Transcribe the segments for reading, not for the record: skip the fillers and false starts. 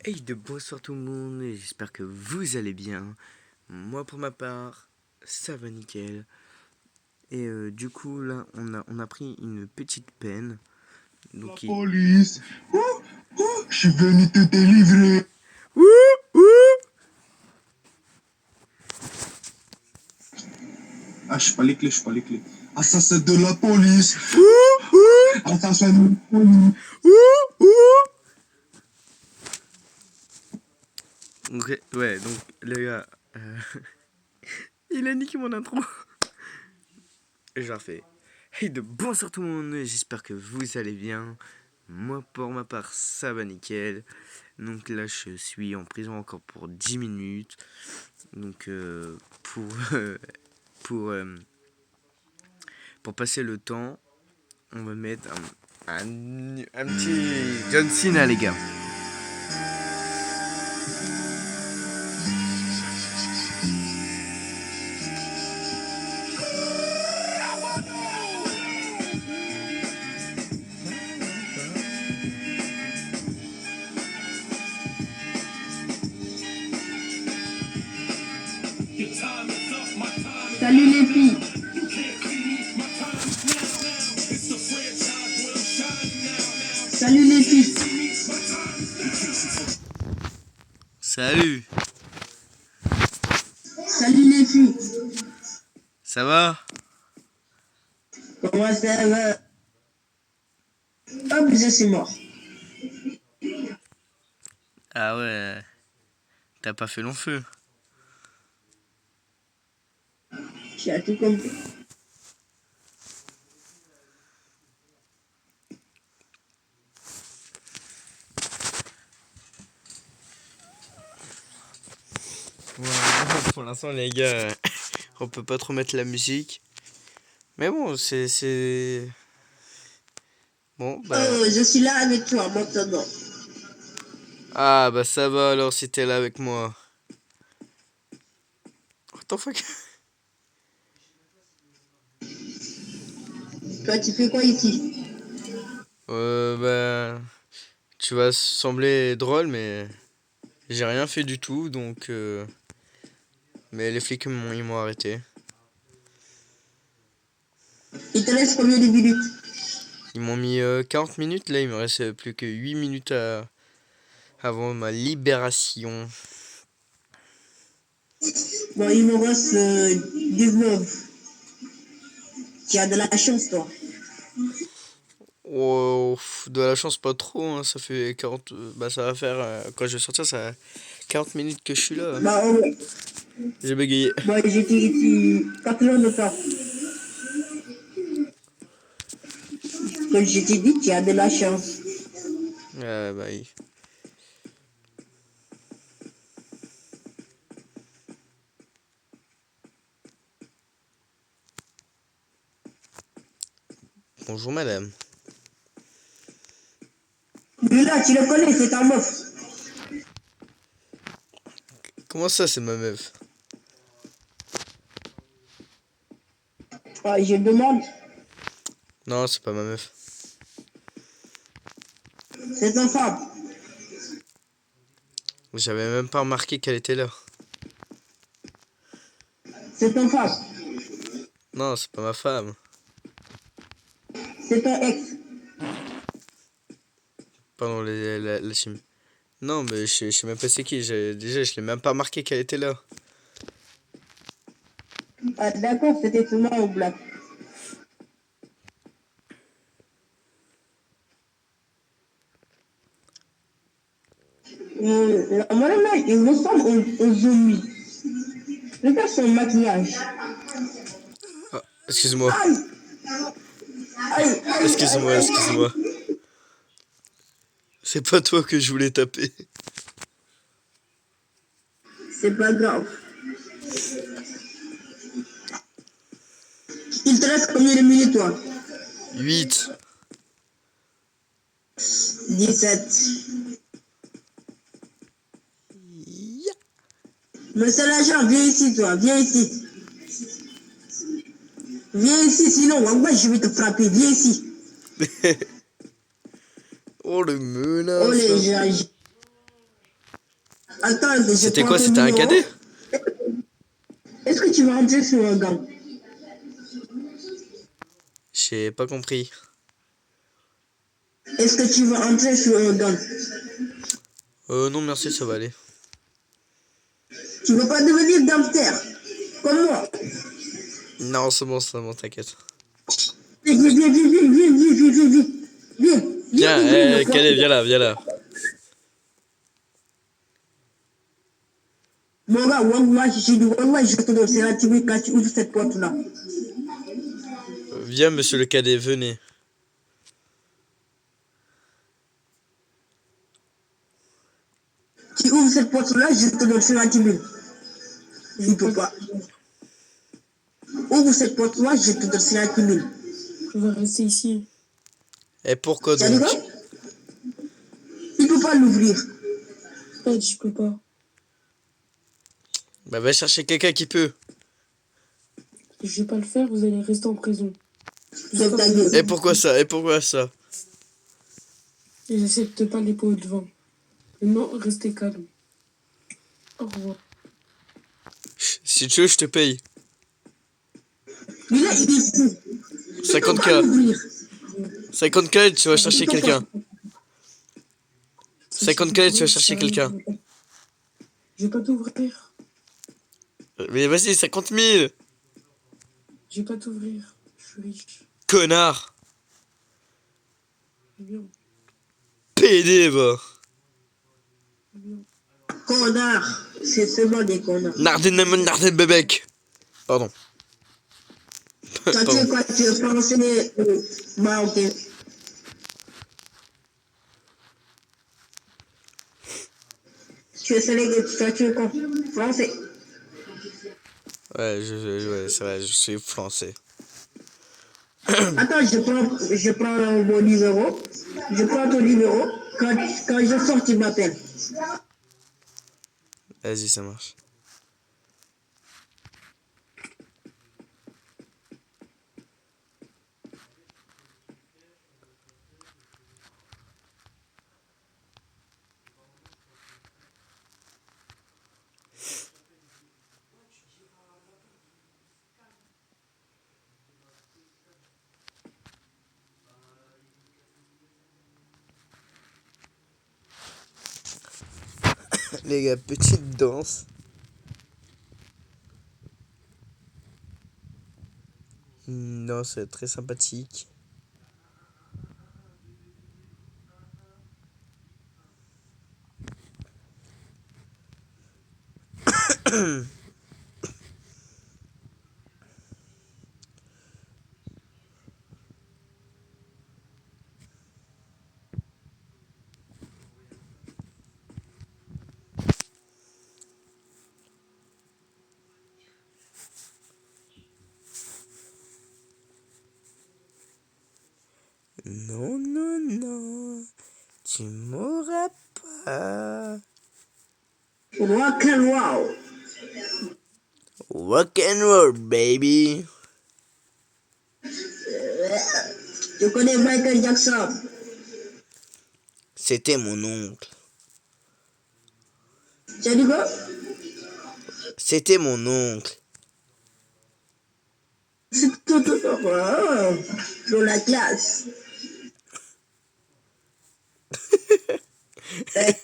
Hey de bonsoir tout le monde, et j'espère que vous allez bien. Moi pour ma part, ça va nickel. Et du coup là on a pris une petite peine. La Donc police. Je suis venu te délivrer. Ouh, ouh. Ah, je suis pas les clés, je suis pas les clés. Assassin de la police. Ouh, ouh, Assassin de la police. ouh, ouh. Donc les gars, il a niqué mon intro. Et je refais. Hey de bonsoir tout le monde, et j'espère que vous allez bien. Moi pour ma part, ça va nickel. Donc là je suis en prison encore pour 10 minutes. Donc pour pour, euh, pour passer le temps, on va mettre un petit John Cena, les gars. Salut les filles. Salut les filles. Salut, Salut les filles. ça va? Comment ça va? Hop, je suis mort. Ah ouais, t'as pas fait long feu. J'ai tout compris. Ouais, pour l'instant, les gars, on peut pas trop mettre la musique. Mais bon, c'est. Bon, bah. Oh, je suis là avec toi maintenant. Ah, bah ça va alors si t'es là avec moi. What the fuck? Toi, tu fais quoi ici? Bah. Tu vas sembler drôle, mais. J'ai rien fait du tout, donc. Mais les flics ils m'ont arrêté. Il te reste combien de minutes? Ils m'ont mis 40 minutes, là il me reste plus que 8 minutes avant ma libération. Bon, il me reste 19. Tu as de la chance, toi. Oh, de la chance pas trop, hein, ça fait 40... bah ça va faire... quand je vais sortir, ça a 40 minutes que je suis là. Bah, ouais. J'ai bégayé. Moi, j'étais ici 4 heures de temps. Comme je t'ai dit, tu as de la chance. Ah bah oui. Bonjour madame. Lui là, tu le connais, c'est ta meuf. Comment ça c'est ma meuf? Ah, je demande, Non, c'est pas ma meuf. c'est ta femme. J'avais même pas remarqué qu'elle était là. C'est ton femme. Non, c'est pas ma femme. C'est ton ex. Pardon, la chimie. Non, mais je sais même pas c'est qui. Déjà, je l'ai même pas remarqué qu'elle était là. Ah, d'accord, c'était seulement une blague. Là, il ressemble aux zombies. Regarde son maquillage. Ah, excuse-moi. Aïe, aïe, aïe, aïe, Excuse-moi, aïe, excuse-moi. aïe. C'est pas toi que je voulais taper. C'est pas grave. Il te reste combien de minutes, toi? 8. 17. Monsieur l'agent, viens ici, toi. Viens ici. Viens ici, sinon, moi, je vais te frapper. Viens ici. Oh le Oh, menace les là. gens. Attends, je C'était prends quoi? ton C'était un numéro. cadet? Est-ce que tu vas rentrer sur un gang? J'ai pas compris. Est-ce que tu vas entrer sur un gang? Non, merci, ça va aller. Tu veux pas devenir gangster? Comme moi. Non, c'est bon, t'inquiète. Viens, viens, viens, viens, viens, viens, viens, viens, viens. Viens, viens Viens, ouvrir le cadet, porte. viens là, viens là. Mon gars, wallah, je dis, wallah, je te donne, c'est la TV quand tu ouvres cette porte-là. Viens, monsieur le cadet, venez. Tu ouvres cette porte-là, je te donne 50 000. Je ne peux pas. Ouvre cette porte-là, je te donne 50 000. Je vais rester ici. Et pourquoi Tu as dit donc? quoi? Il ne peut pas l'ouvrir. Fred, je peux pas. Bah, va chercher quelqu'un qui peut. Je vais pas le faire, vous allez rester en prison. Ferme ta gueule. Et pourquoi ça? Et pourquoi ça? Et j'accepte pas les pots de vin. Non, restez calme. Au revoir. Si tu veux, je te paye. Mais là, il est fou. Il ne peut pas 50K. l'ouvrir. 50K, tu vas chercher Il peut pas. quelqu'un. 50K, tu vas chercher quelqu'un. Je vais pas t'ouvrir. Mais vas-y, 50 000. Je vais pas t'ouvrir. Je suis riche. Connard. Viens, PD, va. viens. Connard. C'est seulement des connards. Narden bébek. Pardon. Toi, tu es Pardon. quoi? Tu es français marocain. Tu es sénégalais, toi, tu es quoi? Français. Ouais, ouais, c'est vrai, je suis français. Attends, je prends mon numéro. Je prends ton numéro. Quand je sors, tu m'appelles. Vas-y, ça marche. Les gars, petite danse. Non, c'est très sympathique. Non, non, non. Tu m'auras pas. Rock and roll. Rock and roll, baby. Tu connais Michael Jackson? C'était mon oncle. Tu as dit quoi? C'était mon oncle. C'est tout. Oh, dans la classe.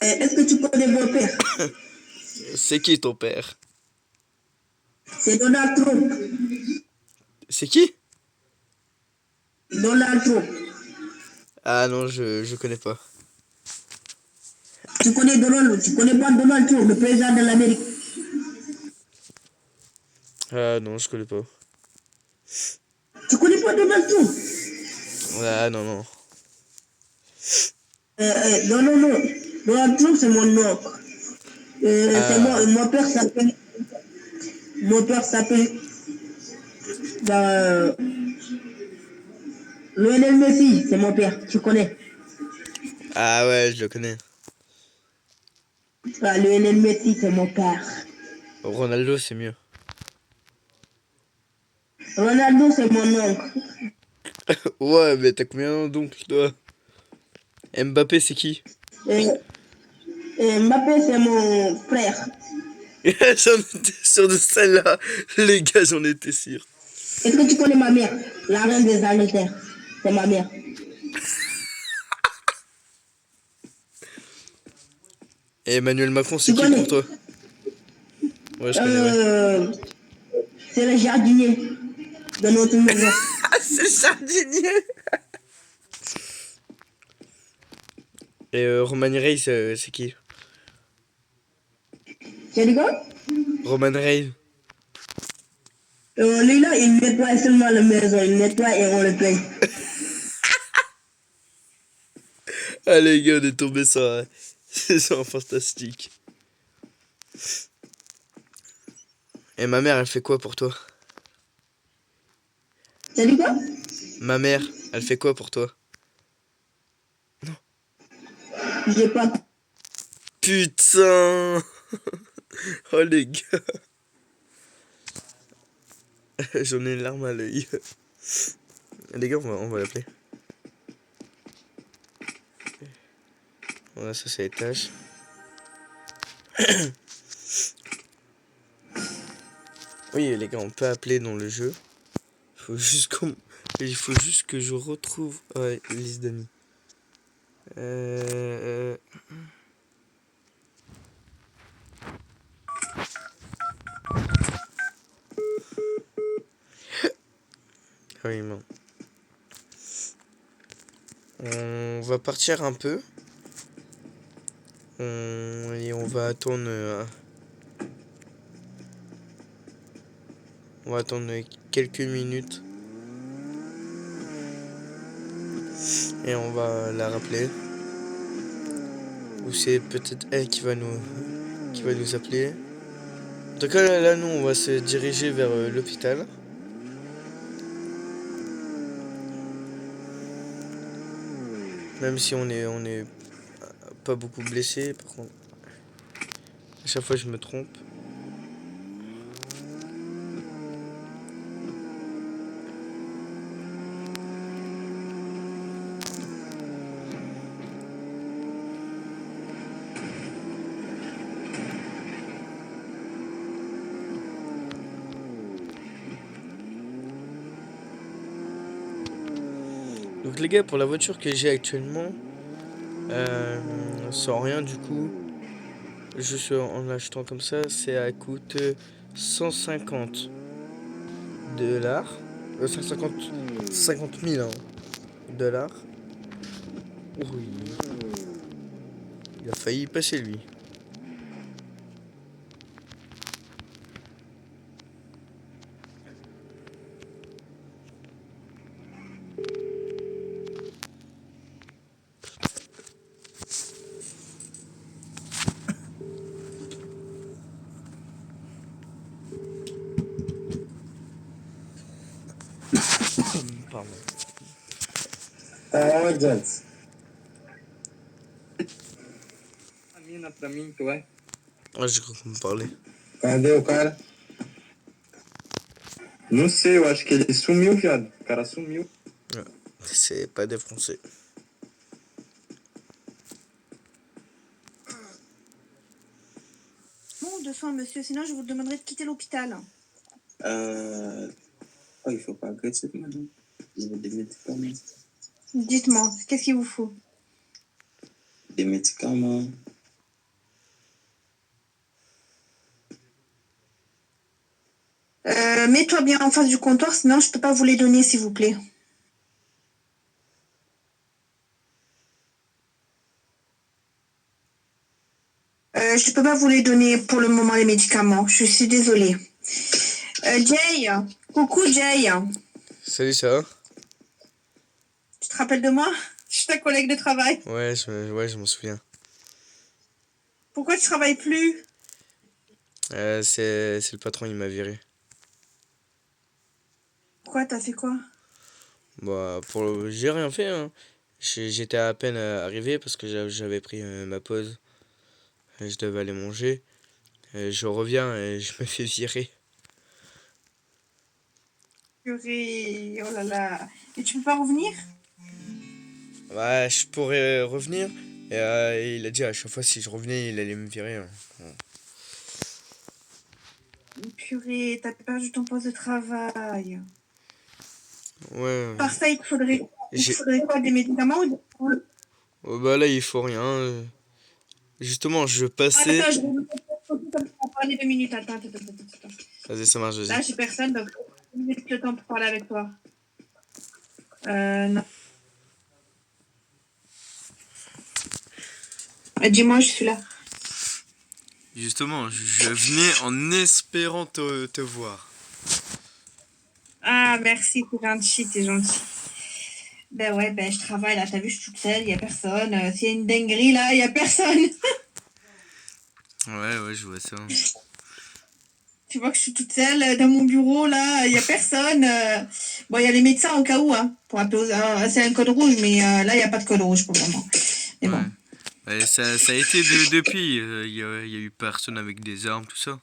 Est-ce que tu connais mon père? C'est qui ton père? C'est Donald Trump. C'est qui? Donald Trump. Ah non, je connais pas. Tu connais pas Donald Trump, le président de l'Amérique? Ah non, je connais pas. Tu connais pas Donald Trump? Ah non, non. Non. Donald Trump, c'est mon oncle. C'est moi, mon père s'appelle Lionel Messi, c'est mon père, tu connais. Ah ouais, je le connais. Ah, Lionel Messi, c'est mon père. Ronaldo, c'est mieux. Ronaldo, c'est mon oncle. Ouais, mais t'as combien d'oncles, toi? Mbappé, c'est qui? Euh, Mbappé, c'est mon frère. J'en étais sûr de celle-là. Les gars, j'en étais sûr. Est-ce que tu connais ma mère? La reine des Angleterres. C'est ma mère. Et Emmanuel Macron, c'est Tu qui pour connais? toi? Ouais, je connais, ouais. C'est le jardinier de notre maison. Ah, c'est le jardinier. Et Roman Reigns, c'est qui? Tu rigoles? Roman Reigns. Lui là, il nettoie seulement la maison. Il nettoie et on le paye. Ah les gars, on est tombé sur un fantastique. Et ma mère, elle fait quoi pour toi? Tu dis quoi? Ma mère, elle fait quoi pour toi? J'ai pas. Putain. Oh les gars. J'en ai une larme à l'œil. Les gars, on va l'appeler. Voilà, ça c'est les tâches. Oui les gars, on peut appeler dans le jeu. Il faut juste que je retrouve... Ouais, liste d'amis. Ah oui, non. On va partir un peu. Et on va attendre... on va attendre quelques minutes. Et on va la rappeler. Ou c'est peut-être elle qui va nous appeler. En tout cas, là, nous, on va se diriger vers l'hôpital. Même si on est pas beaucoup blessé, par contre. À chaque fois, je me trompe. Donc les gars, pour la voiture que j'ai actuellement, sans rien du coup, juste en l'achetant comme ça, ça coûte 150 dollars. 50 000 hein, dollars. Oui. Il a failli y passer lui. Pardon. Jones. A mina pra mim, tu é? Ah, j'ai cru qu'on me parlait. Cadê o cara? Não sei, eu acho que ele sumiu, viado. O cara sumiu. C'est pas des Français. Bon, de soins, monsieur, sinon je vous demanderai de quitter l'hôpital. Oh, il faut pas agresser, madame. Il veut des médicaments. Dites-moi, qu'est-ce qu'il vous faut? Des médicaments. Mets-toi bien en face du comptoir, sinon je peux pas vous les donner, s'il vous plaît. Je peux pas vous les donner pour le moment, les médicaments. Je suis désolée. Jay, coucou Jay. Salut, ça va? Tu te rappelles de moi? Je suis ta collègue de travail. Ouais, je m'en souviens. Pourquoi tu travailles plus? C'est le patron, il m'a viré. Pourquoi t'as fait quoi? Bah, j'ai rien fait, hein. J'étais à peine arrivé parce que j'avais pris ma pause. Je devais aller manger. Je reviens et je me fais virer. Purée, oh là là. Et tu peux pas revenir? Ouais, je pourrais revenir, Et il a dit à chaque fois si je revenais, il allait me virer, hein. Purée, t'as perdu ton poste de travail. Ouais. Par ça, il te J'ai... faudrait quoi, des médicaments ou des... Oh, bah là, il faut rien. Justement, je passais. Attends, je vais vous comme ça, on va parler 2 minutes. Attends. Vas-y, ça marche, vas-y. Là, j'ai personne, donc 2 minutes le temps pour parler avec toi. Non. Dis-moi, je suis là. Justement, je venais en espérant te voir. Ah, merci, t'es gentil. Ben ouais, ben je travaille là, t'as vu, je suis toute seule, il y a personne. S'il y a une dinguerie là, il y a personne. Ouais, je vois ça. Tu vois que je suis toute seule dans mon bureau là, il y a personne. Bon, il y a les médecins au cas où, hein, pour appeler c'est un code rouge, mais là, il n'y a pas de code rouge pour le moment. Mais bon. Ouais. Et ça a été depuis. Il y a eu personne avec des armes, tout ça.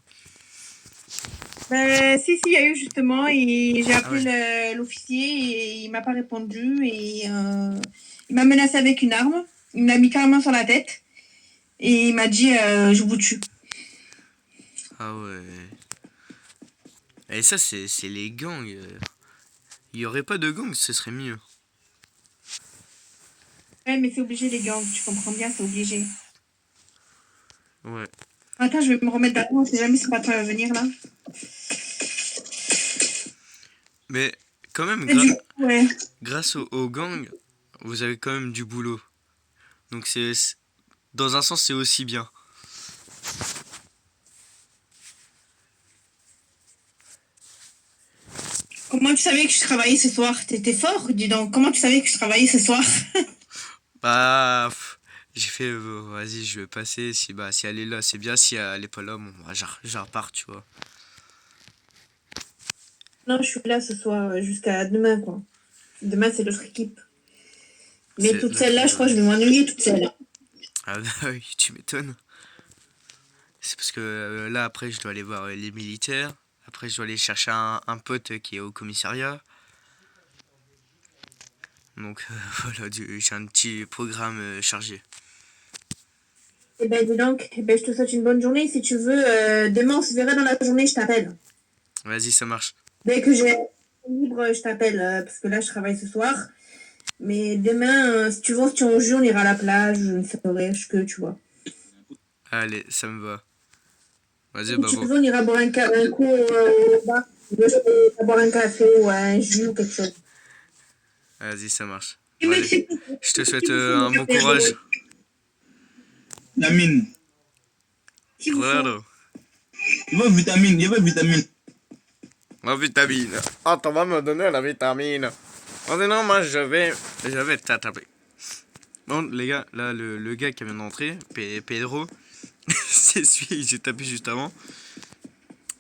Ben, si, il y a eu justement, et j'ai appelé l'officier et il m'a pas répondu et il m'a menacé avec une arme. Il me l'a mis carrément sur la tête et il m'a dit je vous tue. Ah ouais. Et ça, c'est les gangs. Il y aurait pas de gangs, ce serait mieux. Ouais, mais c'est obligé les gangs, tu comprends bien, c'est obligé. Ouais. Attends, je vais me remettre d'accord, on sait jamais si Patron va venir là. Mais quand même, Ouais. grâce aux gangs, vous avez quand même du boulot. Donc dans un sens, c'est aussi bien. Comment tu savais que je travaillais ce soir? T'étais fort, dis donc. Comment tu savais que je travaillais ce soir? Bah, j'ai fait, vas-y, je vais passer. Si elle est là, c'est bien. Si elle est pas là, bon, bah, je repars, tu vois. Non, je suis là ce soir jusqu'à demain, quoi. Demain, c'est l'autre équipe. Mais toute seule là, je crois que je vais m'ennuyer toute seule. Ah bah oui, tu m'étonnes. C'est parce que là, après, je dois aller voir les militaires. Après, je dois aller chercher un pote qui est au commissariat. Donc voilà, j'ai un petit programme chargé. Eh ben, dis donc, eh ben, je te souhaite une bonne journée. Si tu veux, demain, on se verra dans la journée, je t'appelle. Vas-y, ça marche. Dès que j'ai libre, je t'appelle, parce que là, je travaille ce soir. Mais demain, si tu veux, si on joue, on ira à la plage, je ne sais pas, que tu vois. Allez, ça me va. Vas-y, Si bah tu bon. veux, on ira boire un coup là-bas. Boire un café ou un jus ou quelque chose. Vas-y, ça marche. Bon, allez. Je te souhaite un bon courage. Vitamine. Claro. Il veut vitamine. La vitamine. Ah, tu vas me donner la vitamine. Oh non, moi je vais t'attraper. Bon, les gars, là, le gars qui vient d'entrer, Pedro, c'est celui que j'ai tapé juste avant.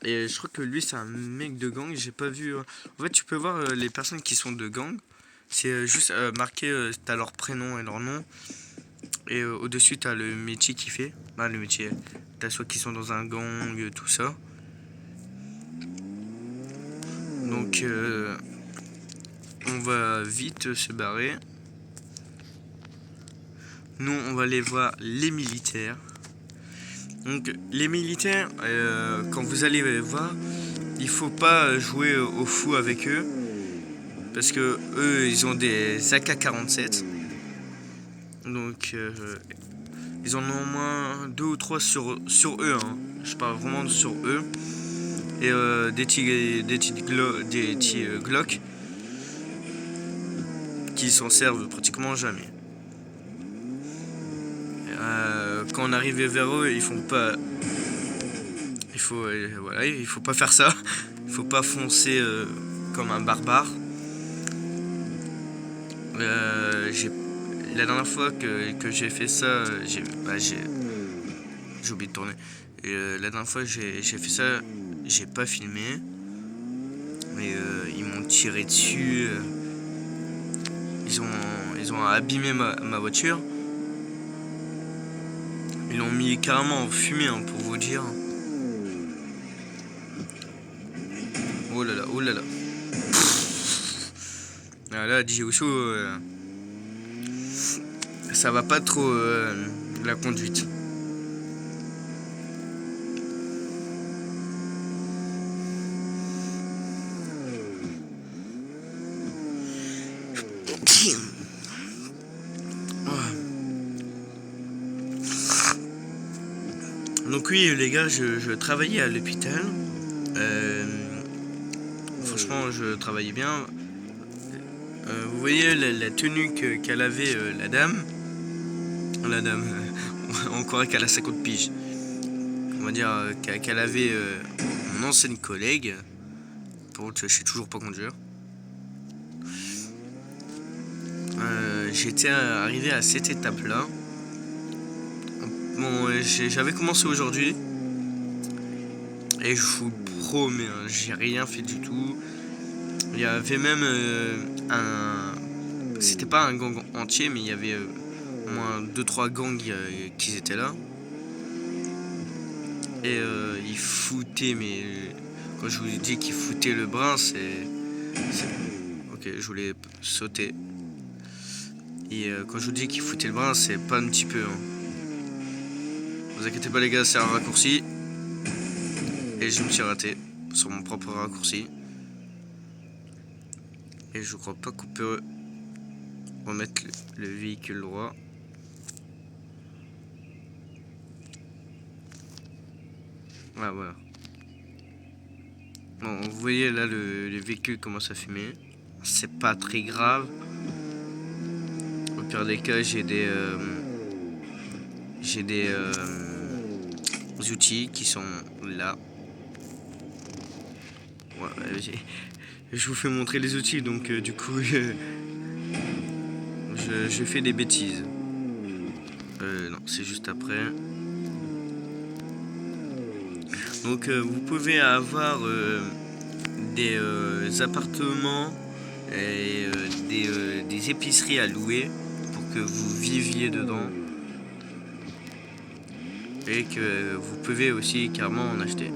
Et je crois que lui, c'est un mec de gang. J'ai pas vu. En fait, tu peux voir les personnes qui sont de gang. C'est juste marqué, t'as leur prénom et leur nom. Et au-dessus, t'as le métier qu'il fait. Bah, le métier. T'as soit qui sont dans un gang, tout ça. Donc, on va vite se barrer. Nous, on va aller voir les militaires. Donc, les militaires, quand vous allez les voir, il faut pas jouer au fou avec eux. Parce que eux, ils ont des AK-47. Donc, ils en ont au moins 2 ou 3 sur eux. Hein. Je parle vraiment sur eux. Et des petits Glock qui s'en servent pratiquement jamais. Quand on arrive vers eux, ils font pas. Il faut pas faire ça. Il faut pas foncer comme un barbare. La dernière fois que j'ai fait ça, j'ai oublié de tourner. Et la dernière fois que j'ai fait ça, j'ai pas filmé. Mais ils m'ont tiré dessus. Ils ont abîmé ma voiture. Ils l'ont mis carrément en fumée, hein, pour vous dire. Oh là là, oh là là. Ah là, Jiusu, ça va pas trop la conduite. Donc oui les gars, je travaillais à l'hôpital. Franchement je travaillais bien. Vous voyez la tenue qu'elle avait la dame. La dame, on croirait qu'elle a 50 piges. On va dire qu'elle avait mon ancienne collègue. Par contre je sais toujours pas conduire. J'étais arrivé à cette étape là. Bon, j'avais commencé aujourd'hui et je vous promets, hein, j'ai rien fait du tout. Il y avait même c'était pas un gang entier, mais il y avait au moins 2-3 gangs qui étaient là. Et ils foutaient, mais quand je vous dis qu'ils foutaient le brin, c'est... Ok, je voulais sauter. Et quand je vous dis qu'ils foutaient le brin, c'est pas un petit peu. Hein. Vous inquiétez pas les gars, c'est un raccourci. Et je me suis raté sur mon propre raccourci. Et je crois pas qu'on peut remettre le véhicule droit. Ah voilà. Bon, vous voyez là le véhicule commence à fumer. C'est pas très grave. Au pire des cas, j'ai des outils qui sont là. Ouais, je vous fais montrer les outils, donc du coup je fais des bêtises. Non, c'est juste après. Donc vous pouvez avoir des appartements et des épiceries à louer pour que vous viviez dedans. Et que vous pouvez aussi carrément en acheter.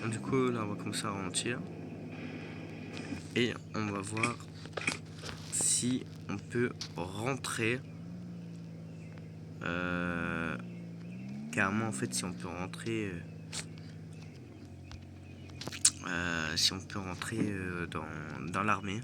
Donc, du coup là on va commencer à ralentir. Et on va voir si on peut rentrer. Carrément en fait si on peut rentrer dans l'armée.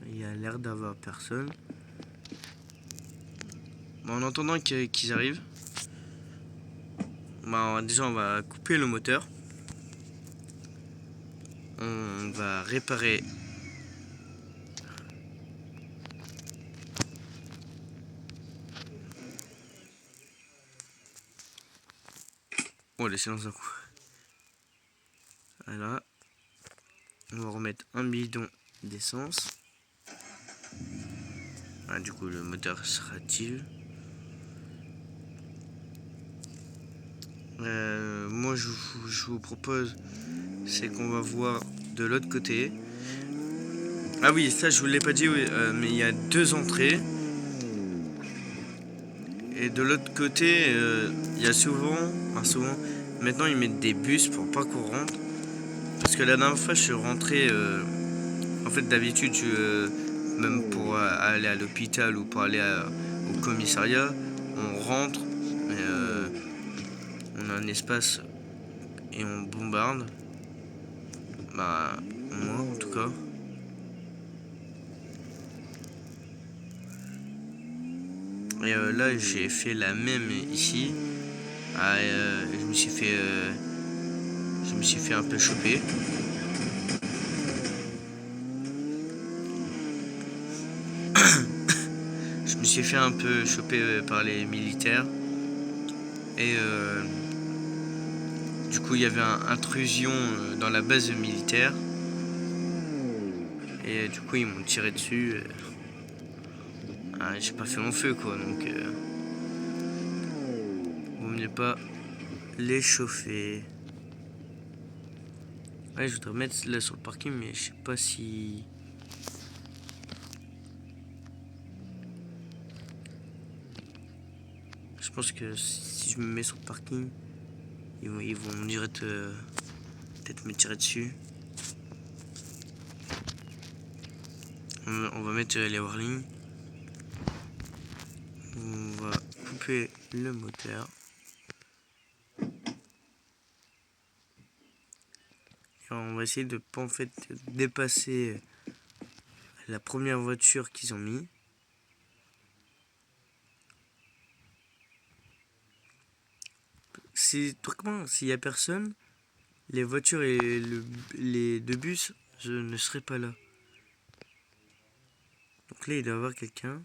Il y a l'air d'avoir personne. Bon, en attendant qu'ils arrivent, bah, déjà on va couper le moteur. On va réparer oh, laissez dans un coup. Voilà. On va remettre un bidon d'essence. Ah, du coup, le moteur sera-t-il. Moi, je vous propose, c'est qu'on va voir de l'autre côté. Ah oui, ça, je vous l'ai pas dit, oui, mais il y a 2 entrées. Et de l'autre côté, il y a souvent, maintenant ils mettent des bus pour pas qu'on rentre. Parce que la dernière fois, je suis rentré. En fait, d'habitude, même pour aller à l'hôpital ou pour aller au commissariat, on rentre, on a un espace et on bombarde. Bah, moi en tout cas. Et là, j'ai fait la même ici. Je me suis fait un peu choper. Je me suis fait un peu choper par les militaires. Et du coup, il y avait une intrusion dans la base militaire. Et du coup, ils m'ont tiré dessus. J'ai pas fait mon feu, quoi. Donc, vaut mieux pas les chauffer. Ouais, je voudrais mettre là sur le parking, mais je sais pas si... Je pense que si je me mets sur le parking, Ils vont direct peut-être me tirer dessus. On va mettre les warnings. On va couper le moteur. Et on va essayer de pas en fait dépasser la première voiture qu'ils ont mis. S'il y a personne, les voitures et les deux bus, je ne serai pas là. Donc là, il doit y avoir quelqu'un.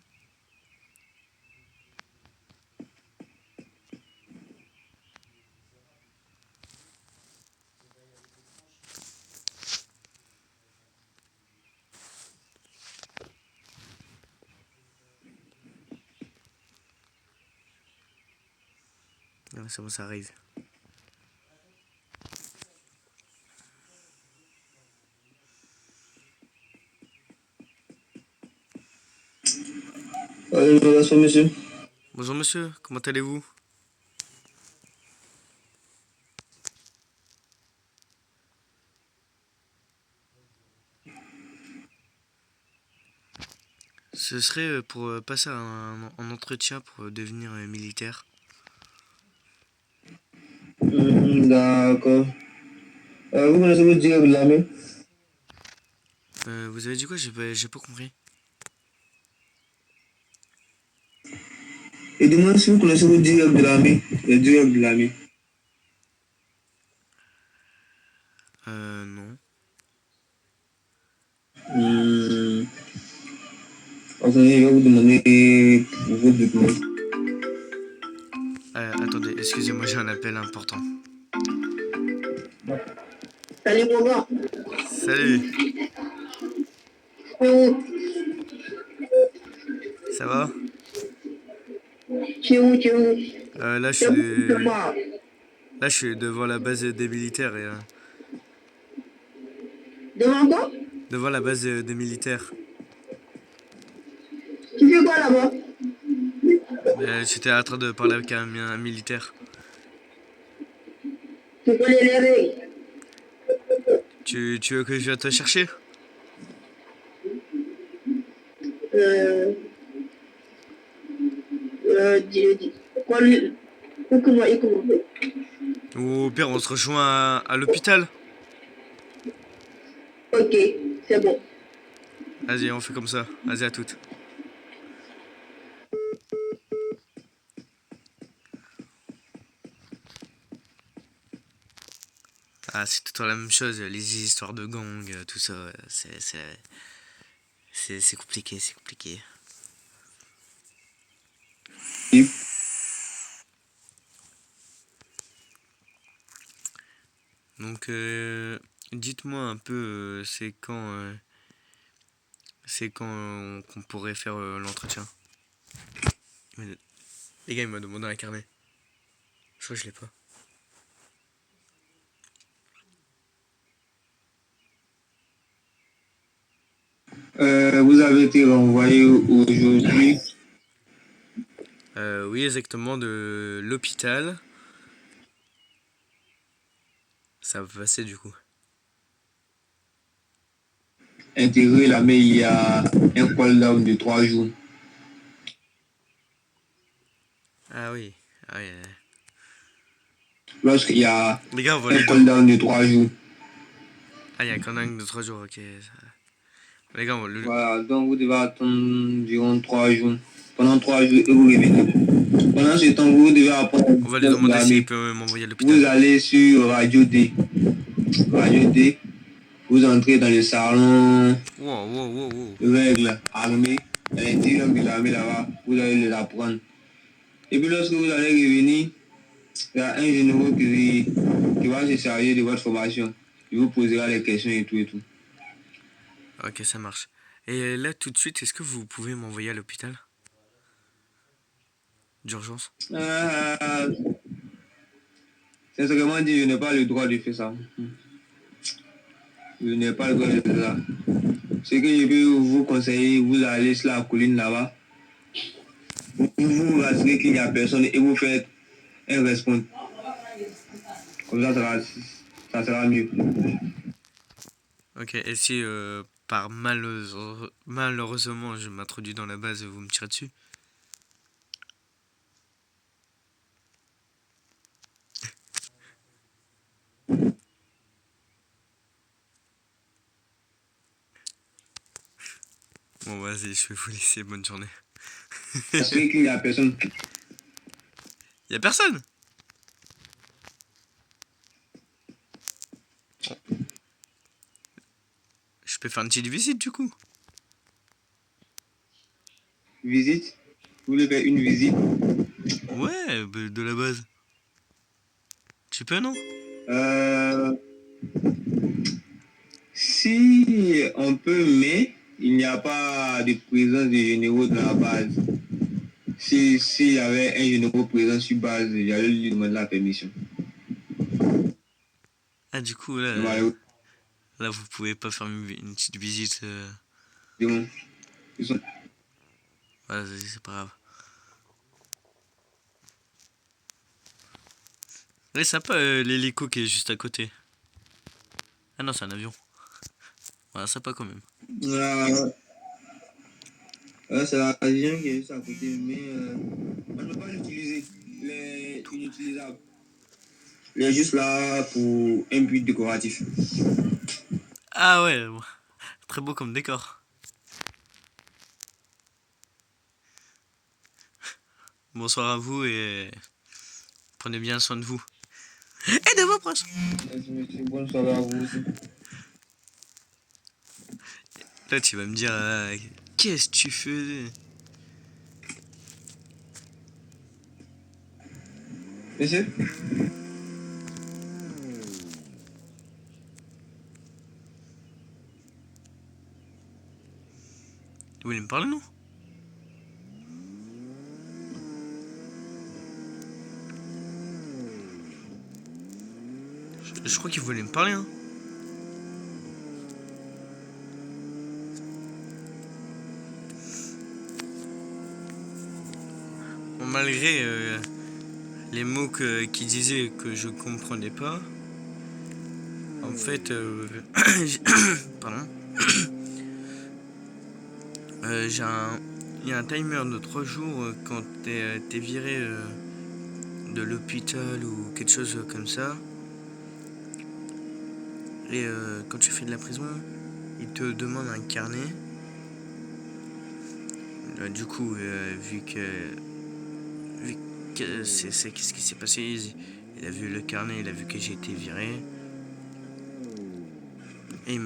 Ah, c'est bon, ça arrive. Bonjour, monsieur. Bonjour monsieur, comment allez-vous? Ce serait pour passer un entretien pour devenir militaire. D'accord. Vous connaissez votre directeur de l'armée? Vous avez dit quoi? J'ai pas compris. Et dis-moi si vous connaissez votre directeur de l'armée. Le directeur de l'armée. Non. Attendez, je vais vous demander vos documents. Attendez, excusez-moi, j'ai un appel important. Salut mon gars. Salut, Tu es où? ça va? Tu es où? Tu es où? Là, C'est où tu te parles? là, je suis devant la base des militaires et Devant toi? devant la base des militaires. Tu fais quoi là-bas? J'étais en train de parler avec un militaire. Tu connais les règles. Tu veux que je vienne te chercher? Euh, quoi, écoute-moi. Ou au pire, on se rejoint à l'hôpital. Ok, c'est bon. Vas-y, on fait comme ça. Vas-y, à toutes. Ah, c'est tout le temps la même chose, les histoires de gang, tout ça, c'est compliqué, c'est compliqué. Donc, dites-moi un peu, c'est quand qu'on pourrait faire l'entretien. Les gars, ils m'ont demandé un carnet. Je crois que je l'ai pas. Vous avez été renvoyé aujourd'hui. Oui, exactement, de l'hôpital. Ça va passer du coup. Intégré l'armée il y a un cool-down de 3 jours. Ah oui. Ah oui. Lorsqu'il y a Les gars, on va un les deux. cool-down de 3 jours. Ah, il y a quand même de 3 jours, ok. Les gars, on va le... Voilà, donc vous devez attendre environ 3 jours. Pendant 3 jours, et vous revenez. Pendant ce temps, vous devez apprendre On va lui demander s'il peut m'envoyer à Vous l'hôpital. allez sur Radio D. Radio D, vous entrez dans le salon Wow. règles armée, à l'intérieur de l'armée là-bas, vous allez les apprendre. Et puis lorsque vous allez revenir, il y a un général qui va se charger de votre formation. Il vous posera les questions et tout. Ok, ça marche. Et là, tout de suite, est-ce que vous pouvez m'envoyer à l'hôpital? D'urgence? Sincèrement dit, je n'ai pas le droit de faire ça. Je n'ai pas le droit de faire ça. Ce que je peux vous conseiller, vous allez sur la colline là-bas. Vous vous rassurez qu'il n'y a personne et vous faites un response. Comme ça sera mieux. Ok, et si par malheureusement je m'introduis dans la base, vous me tirez dessus? Bon, vas-y, je vais vous laisser, bonne journée. Parce qu'il n'y a personne. Y'a personne? Je peux faire une petite visite du coup. Visite. Vous voulez faire une visite? Ouais, de la base. Tu peux, non? Euh, Si on peut, mais il n'y a pas de présence de généraux dans la base. S'il y avait un général présent sur base, j'allais lui demander la permission. Ah, du coup, Mais malheureusement, là vous pouvez pas faire une petite visite. ils sont... Ouais, c'est pas grave. Ouais, sympa l'hélico qui est juste à côté. Ah non, c'est un avion. Ouais, sympa quand même. C'est la région qui est juste à côté, mais on ne peut pas l'utiliser. Il est inutilisable. Il est juste là pour un but décoratif. Ah ouais, bon, très beau comme décor. Bonsoir à vous et prenez bien soin de vous. Et de vos proches. Merci, monsieur. Bonne soirée à vous aussi. Là, tu vas me dire, qu'est-ce que tu faisais? Monsieur? Vous voulez me parler, non? Je crois qu'il voulait me parler, hein. Bon, malgré les mots qu'il disait que je comprenais pas, en fait, pardon, il y a un timer de 3 jours quand t'es viré de l'hôpital ou quelque chose comme ça. Et quand tu fais de la prison, il te demande un carnet. Du coup, vu que c'est qu'est-ce qui s'est passé, il a vu le carnet, il a vu que j'ai été viré. Et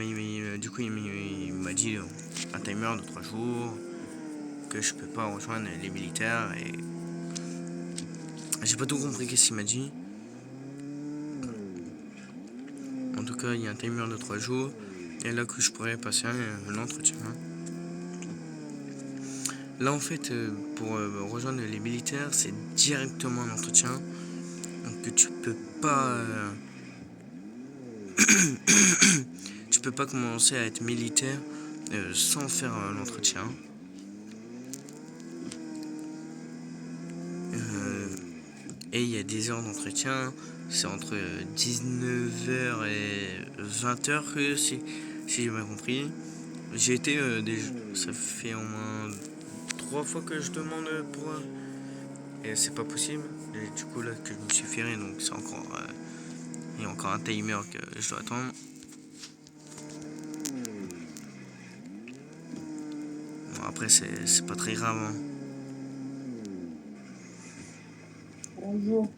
du coup, il m'a dit un timer de 3 jours, que je peux pas rejoindre les militaires. Et j'ai pas tout compris qu'est-ce qu'il m'a dit. En tout cas, il y a un timer de 3 jours. Et là que je pourrais passer un entretien. Là, en fait, pour rejoindre les militaires, c'est directement un entretien. Donc tu peux pas... tu peux pas commencer à être militaire sans faire l'entretien. Et il y a des heures d'entretien. C'est entre 19h et 20h, si j'ai bien compris. J'ai été ça fait au moins 3 fois que je demande pour... et c'est pas possible. Et du coup, là, que je me suis ferré, donc c'est encore... il y a encore un timer que je dois attendre. Bon, après, c'est pas très grave. Hein. Bonjour.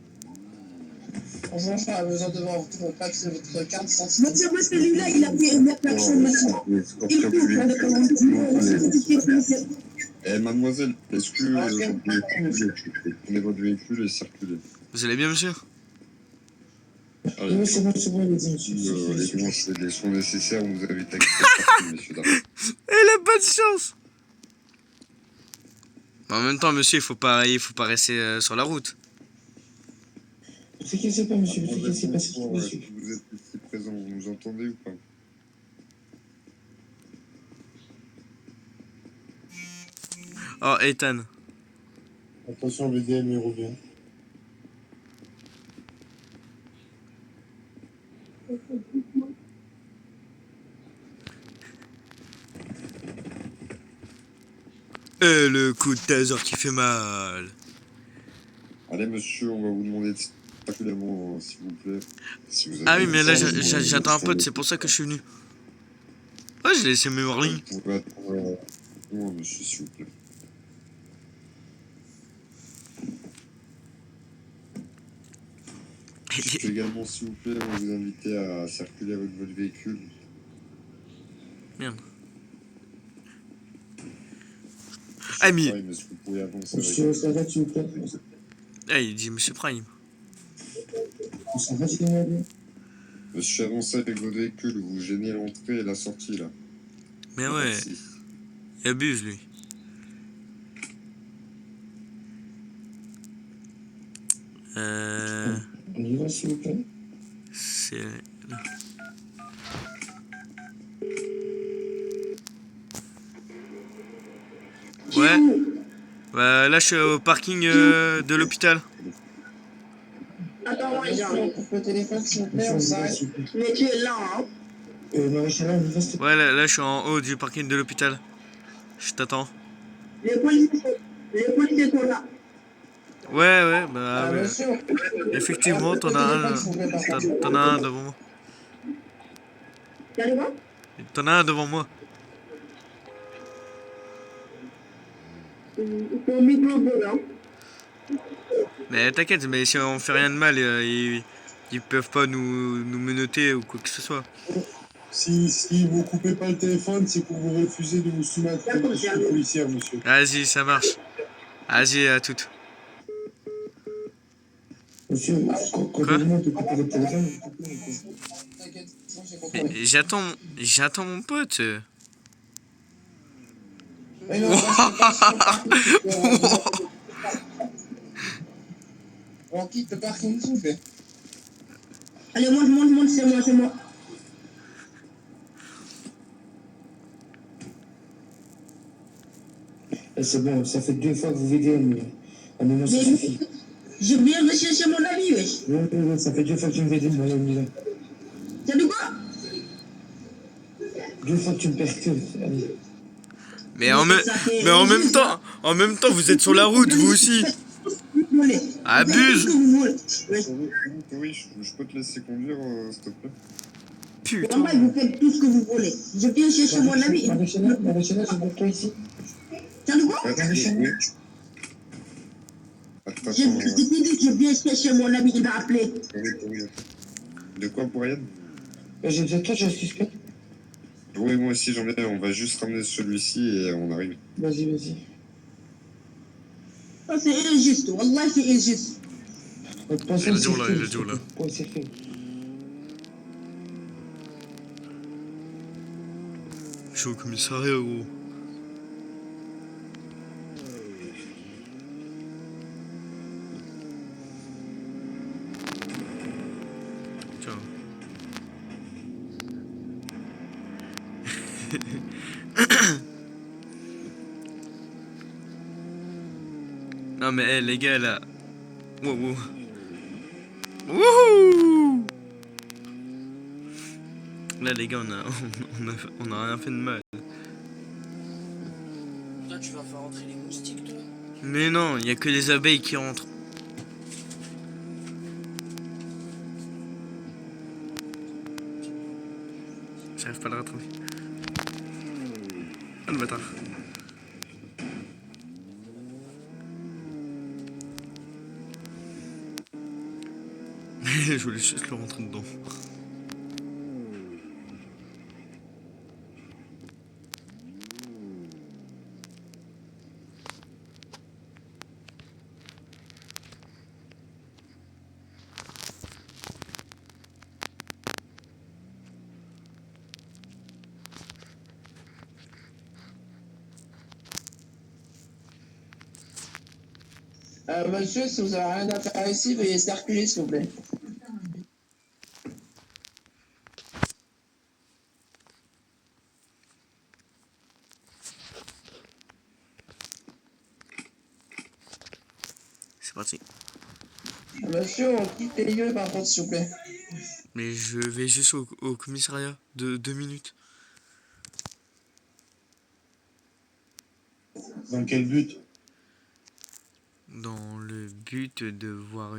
Bonjour, ça a besoin de votre carte, c'est votre carte. Monsieur, moi, celui-là, il a pris une personne, monsieur. Il faut faire de commander. Mademoiselle, est-ce que prenez votre véhicule et circulez? Vous allez bien, monsieur? Allez, Oui, c'est bon, il est dit, monsieur. les soins nécessaires, vous avez été acquittés, messieurs, dames. Elle a pas de chance. Mais en même temps, monsieur, il faut pas rester sur la route. Ne vous inquiétez pas, monsieur, ne vous inquiétez pas, c'est monsieur. Vous êtes ici présent, vous nous entendez ou pas? Oh, Ethan. Attention, le DM il revient. Et le coup de taser qui fait mal. Allez, monsieur, on va vous demander de circuler, s'il vous plaît. Si vous avez Ah oui, mais là, le temps, j'attends un pote, c'est pour ça que je suis venu. Ouais, j'ai laissé mes warnings. vous pouvez attendre moi, monsieur, s'il vous plaît. Je peux également, s'il vous plaît, vous inviter à circuler avec votre véhicule. Merde. Ah, mais... Prime, est-ce que vous pourriez avancer Monsieur, ça va, s'il vous plaît? Ah, il dit Monsieur Prime. Ça va, s'il vous plaît? Monsieur, avancez avec votre véhicule, vous gênez l'entrée et la sortie, là. Mais ouais, Merci. il abuse, lui. On y va, s'il vous plaît? C'est... Ouais. Bah, là, je suis au parking de l'hôpital. Attends, moi, on coupe le téléphone, s'il vous plaît, on s'arrête. Mais tu es là, hein? Maréchal, on y va, s'il te plaît. Ouais, là, je suis en haut du parking de l'hôpital. Je t'attends. Les policiers sont là. Ouais, bah ouais. Monsieur, Effectivement, t'en as un. T'en as un devant moi. T'as quoi? T'en as un devant moi. Ton micro là. Mais t'inquiète, mais si on fait rien de mal, ils peuvent pas nous menotter ou quoi que ce soit. Si vous coupez pas le téléphone, c'est pour vous refuser de vous soumettre à une question policière, monsieur. Vas-y, ça marche. Vas-y, à toutes. Monsieur, quand on demande de couper le téléphone, Mais j'attends mon pote. mais non, on quitte le parking, s'il vous plaît. Allez, monte, c'est moi. C'est bon, ça fait 2 fois que vous videz, mais maintenant ça suffit. Je viens de chercher mon ami, wesh. Non, ça fait 2 fois que tu me vides, mon ami, là. T'as dit quoi? 2 fois que tu me percutes, allez. Mais en même temps, vous êtes sur la route, vous aussi. Abuse. Oui, je peux te laisser conduire, s'il te plaît. Putain. Normal, vous faites tout ce que vous voulez. Je viens chercher mon ami. Maréchal, c'est pour toi ici. T'as dit quoi? Oui. J'ai dit que je viens chercher mon ami, il m'a appelé. Oui. De quoi, pour rien? J'ai besoin de toi, j'ai un suspect. Oui, moi aussi j'en ai. On va juste ramener celui-ci et on arrive. Vas-y. Ah, c'est injuste, wallah, c'est injuste. Il a dit là. Ouais, c'est fait. Je suis au commissariat, gros. Tiens. Non mais les gars là. Wow. Wouhou. Là les gars on a rien fait de mal. Toi, tu vas faire rentrer les moustiques, toi? Mais non, il y a que les abeilles qui rentrent. J'arrive pas à le rattraper. Ah le bâtard. Je voulais juste le rentrer dedans. Monsieur, si vous avez rien à faire ici, veuillez circuler, s'il vous plaît. C'est parti. Monsieur, on quitte les lieux, par contre, s'il vous plaît. Mais je vais juste au commissariat de 2 minutes. Dans quel but? Dans le but de voir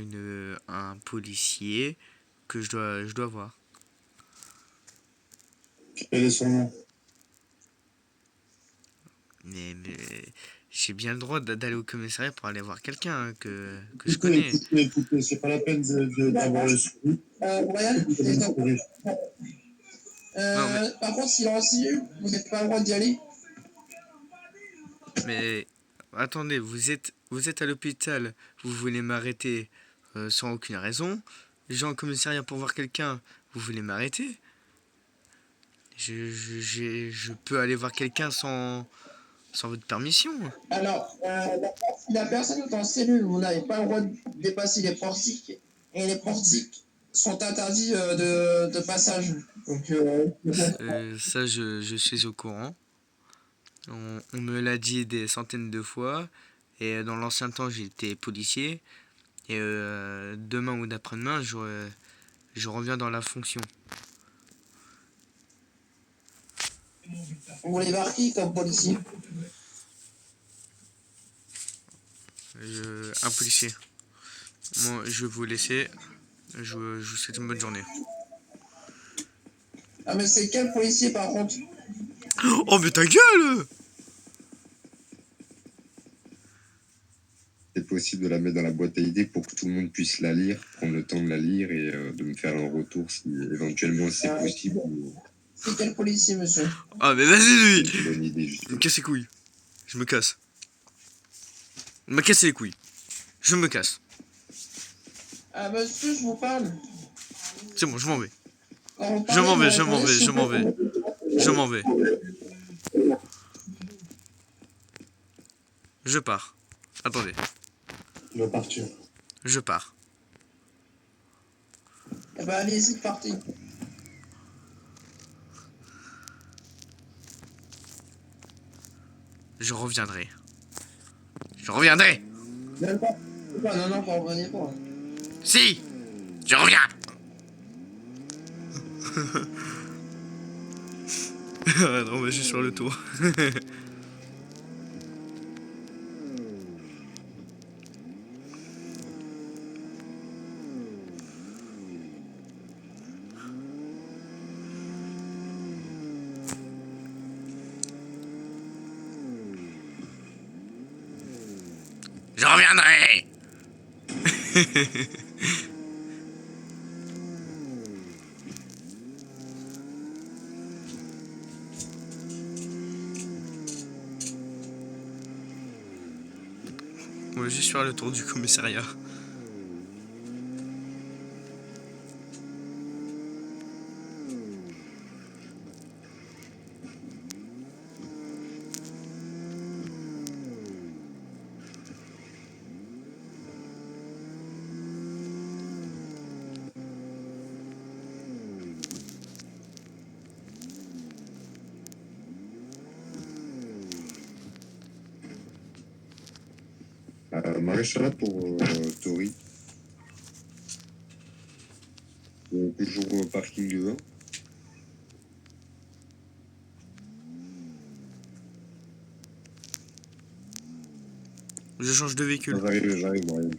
un policier que je dois voir. Quel est son nom? Mais j'ai bien le droit d'aller au commissariat pour aller voir quelqu'un que je Écoutez, connais. écoutez, c'est pas la peine d'avoir le souris. Brian, c'est top. Non, mais- Par contre, s'il est renseigné, vous n'avez pas le droit d'y aller. Mais attendez, vous êtes à l'hôpital, vous voulez m'arrêter sans aucune raison. Je vais au commissariat pour voir quelqu'un, vous voulez m'arrêter. Je peux aller voir quelqu'un sans votre permission. Alors, si la personne est en cellule, vous n'avez pas le droit de dépasser les portiques. Et les portiques sont interdits de passage. Donc, Ça, je suis au courant. On me l'a dit des centaines de fois. Et dans l'ancien temps, j'étais policier. Et demain ou d'après-demain, je reviens dans la fonction. vous voulez voir qui comme policier? Un policier. Moi, je vais vous laisser. Je vous souhaite une bonne journée. Ah, mais c'est quel policier par contre? Oh, mais ta gueule! C'est possible de la mettre dans la boîte à idées pour que tout le monde puisse la lire, prendre le temps de la lire et de me faire un retour si éventuellement c'est possible. C'est quel policier, monsieur? Ah, mais vas-y, lui! C'est une bonne idée, Je justement. me casse les couilles. Je me casse. Il m'a cassé les couilles. Je me casse. Ah, monsieur, je vous parle. C'est bon, je m'en vais. Quand vous Je m'en parlez, vais, je m'en vais, je m'en vais. Je m'en vais. Je pars. Attendez, Il va partir. je pars. Eh ben, allez-y, partez. Je reviendrai. Je reviendrai! Même pas. Non, non, pas revenez pas. Si! Je reviens! Non, mais je suis sur le tour. Je reviendrai! On va juste faire le tour du commissariat. Maréchal pour Tori. Toujours au parking 1. Je change de véhicule. J'arrive, Brian.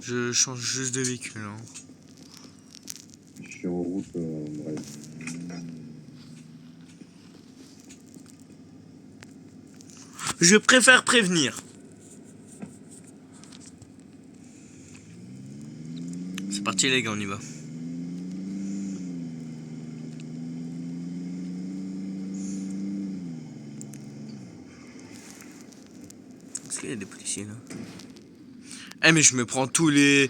Je change juste de véhicule. Hein. Je suis en route, Brian. Je préfère prévenir. C'est parti les gars, on y va. Est-ce qu'il y a des policiers là? Eh mais je me prends tous les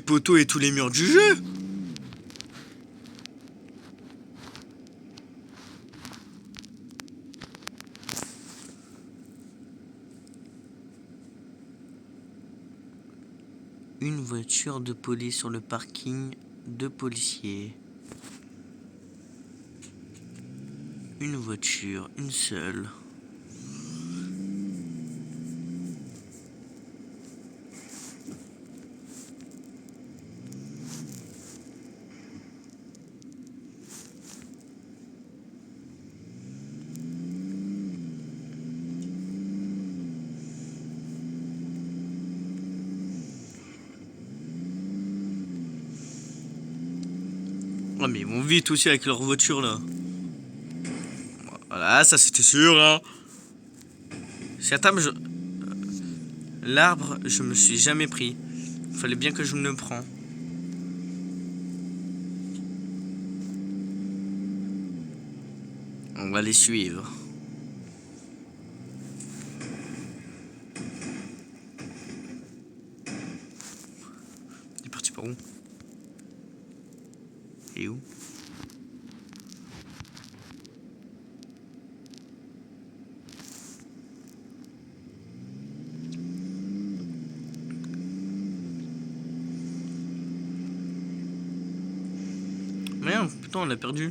poteaux et tous les murs du jeu. Une voiture de police sur le parking, 2 policiers. Une voiture, une seule. Ah mais ils vont vite aussi avec leur voiture là. Voilà, ça c'était sûr hein. L'arbre, je me suis jamais pris. Fallait bien que je me le prends. On va les suivre. Il est parti par où? Et où? Merde, putain, on l'a perdu.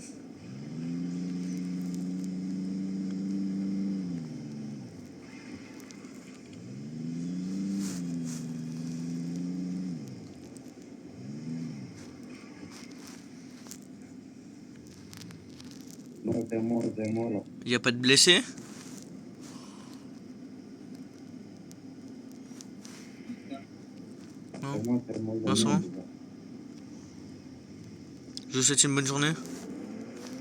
Non, t'es mort là. Y a pas de blessés? Non. T'es mort. Non, ça va. Je vous souhaite une bonne journée.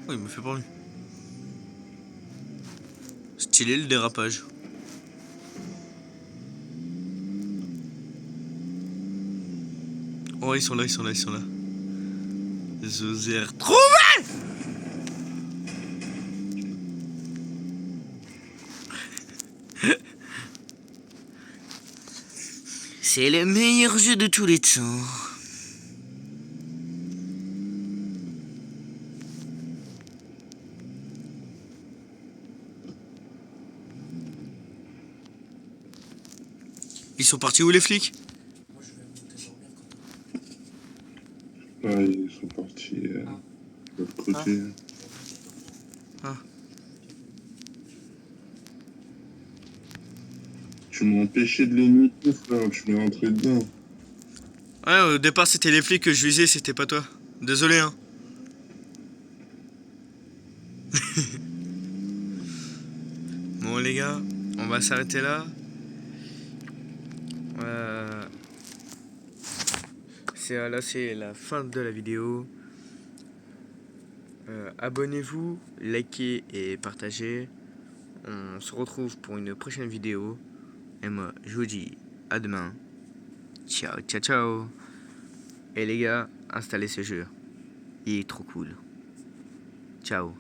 Oh, il me fait parler. Stylé le dérapage. Oh, ils sont là. Je vous ai retrouvé! C'est le meilleur jeu de tous les temps. Ils sont partis où les flics? Ouais, ils sont partis de l'autre côté. Ah. Tu m'as empêché de les muter, frère, tu m'es rentré dedans. Ouais, au départ c'était les flics que je visais, c'était pas toi. Désolé hein. Bon les gars, on va s'arrêter là. Là c'est la fin de la vidéo. Abonnez-vous, likez et partagez. On se retrouve pour une prochaine vidéo. Et moi je vous dis à demain. Ciao ciao ciao. Et les gars, installez ce jeu. Il est trop cool. Ciao.